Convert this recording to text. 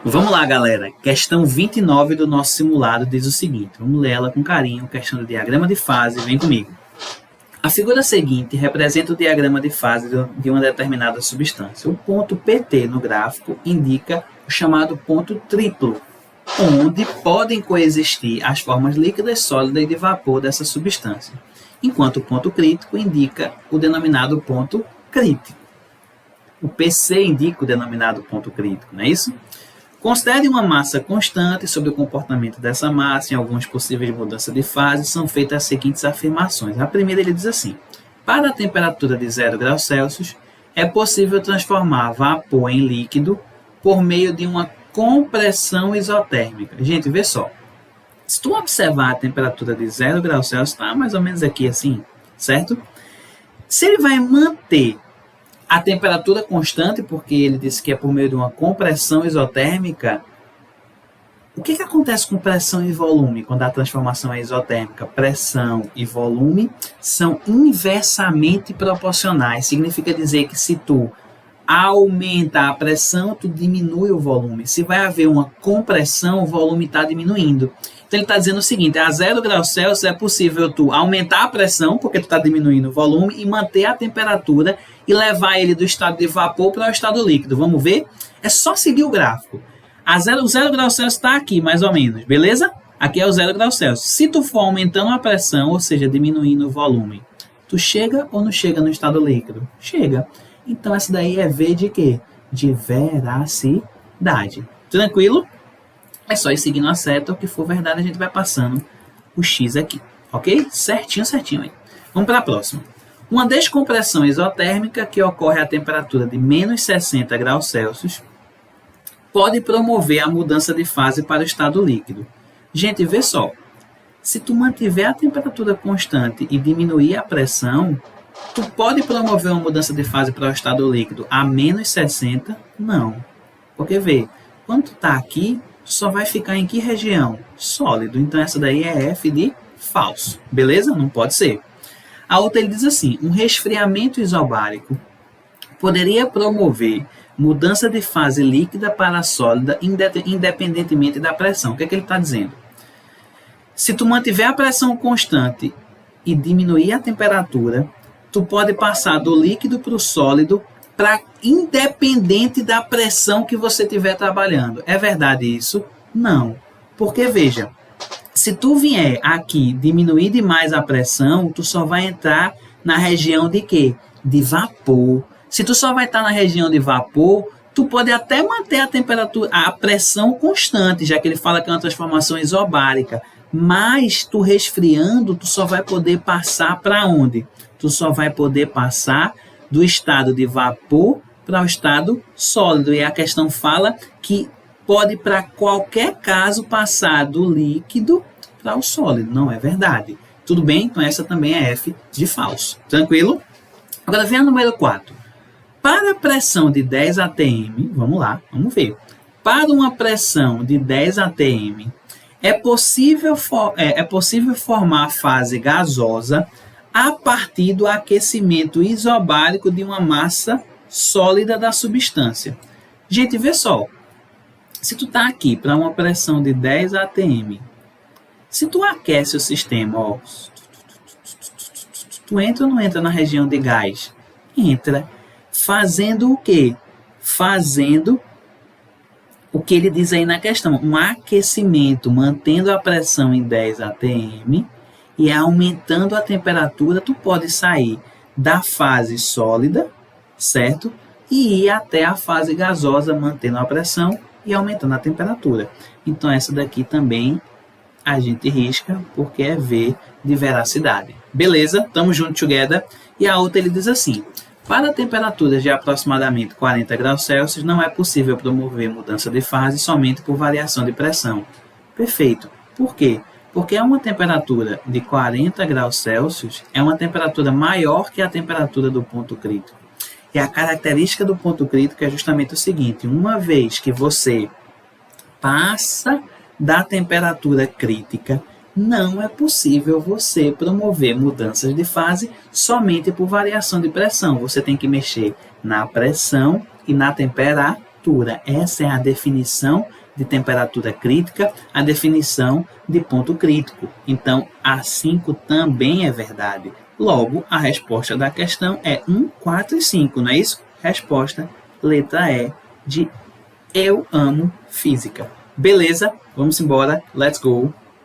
Vamos lá, galera. Questão 29 do nosso simulado diz o seguinte. Vamos ler ela com carinho. Questão do diagrama de fase. Vem comigo. A figura seguinte representa o diagrama de fase de uma determinada substância. O ponto PT no gráfico indica o chamado ponto triplo, onde podem coexistir as formas líquida, sólida e de vapor dessa substância, enquanto o ponto crítico indica o denominado ponto crítico. O PC indica o denominado ponto crítico, não é isso? Considere uma massa constante. Sobre o comportamento dessa massa em algumas possíveis mudanças de fase, são feitas as seguintes afirmações. A primeira, ele diz assim: para a temperatura de 0 graus Celsius, é possível transformar vapor em líquido por meio de uma compressão isotérmica. Gente, vê só. Se tu observar a temperatura de 0 graus Celsius, está mais ou menos aqui assim, certo? Se ele vai manter a temperatura constante, porque ele disse que é por meio de uma compressão isotérmica, o que acontece com pressão e volume quando a transformação é isotérmica? Pressão e volume são inversamente proporcionais. Significa dizer que se tu aumenta a pressão, tu diminui o volume. Se vai haver uma compressão, o volume está diminuindo. Então ele está dizendo o seguinte: a 0 graus Celsius é possível tu aumentar a pressão, porque tu está diminuindo o volume, e manter a temperatura e levar ele do estado de vapor para o estado líquido. Vamos ver? É só seguir o gráfico. O 0 graus Celsius está aqui, mais ou menos, beleza? Aqui é o 0 graus Celsius. Se tu for aumentando a pressão, ou seja, diminuindo o volume, tu chega ou não chega no estado líquido? Chega. Então essa daí é V de quê? De veracidade. Tranquilo? É só ir seguindo a seta, o que for verdade a gente vai passando o X aqui, ok? Certinho, certinho aí. Vamos para a próxima. Uma descompressão isotérmica que ocorre a temperatura de menos 60 graus Celsius pode promover a mudança de fase para o estado líquido. Gente, vê só. Se tu mantiver a temperatura constante e diminuir a pressão, tu pode promover uma mudança de fase para o estado líquido a menos 60? Não. Porque vê, quando tu tá aqui, tu só vai ficar em que região? Sólido. Então essa daí é F de falso. Beleza? Não pode ser. A outra ele diz assim: um resfriamento isobárico poderia promover mudança de fase líquida para sólida independentemente da pressão. O que é que ele está dizendo? Se tu mantiver a pressão constante e diminuir a temperatura, tu pode passar do líquido para o sólido independente da pressão que você estiver trabalhando. É verdade isso? Não. Porque, veja, se tu vier aqui diminuir demais a pressão, tu só vai entrar na região de quê? De vapor. Se tu só vai estar na região de vapor, tu pode até manter a temperatura, a pressão constante, já que ele fala que é uma transformação isobárica. Mas tu resfriando, tu só vai poder passar para onde? Tu só vai poder passar do estado de vapor para o estado sólido. E a questão fala que pode, para qualquer caso, passar do líquido para o sólido. Não é verdade. Tudo bem? Então essa também é F de falso. Tranquilo? Agora vem a número 4. Para a pressão de 10 atm, vamos lá, vamos ver. Para uma pressão de 10 atm, é possível formar a fase gasosa a partir do aquecimento isobárico de uma massa sólida da substância. Gente, vê só. Se tu está aqui para uma pressão de 10 atm, se tu aquece o sistema, ó, tu entra ou não entra na região de gás? Entra. Fazendo o quê? Fazendo o que ele diz aí na questão, um aquecimento, mantendo a pressão em 10 atm e aumentando a temperatura, tu pode sair da fase sólida, certo? E ir até a fase gasosa, mantendo a pressão e aumentando a temperatura. Então essa daqui também a gente risca, porque é V de veracidade. Beleza? Tamo junto, together. E a outra ele diz assim: para temperaturas de aproximadamente 40 graus Celsius, não é possível promover mudança de fase somente por variação de pressão. Perfeito. Por quê? Porque é uma temperatura de 40 graus Celsius, é uma temperatura maior que a temperatura do ponto crítico. E a característica do ponto crítico é justamente o seguinte: uma vez que você passa da temperatura crítica, não é possível você promover mudanças de fase somente por variação de pressão. Você tem que mexer na pressão e na temperatura. temperatura. Essa é a definição de temperatura crítica, a definição de ponto crítico. Então, a 5 também é verdade. Logo, a resposta da questão é 1, 4 e 5, não é isso? Resposta, letra E, de eu amo física. Beleza? Vamos embora. Let's go.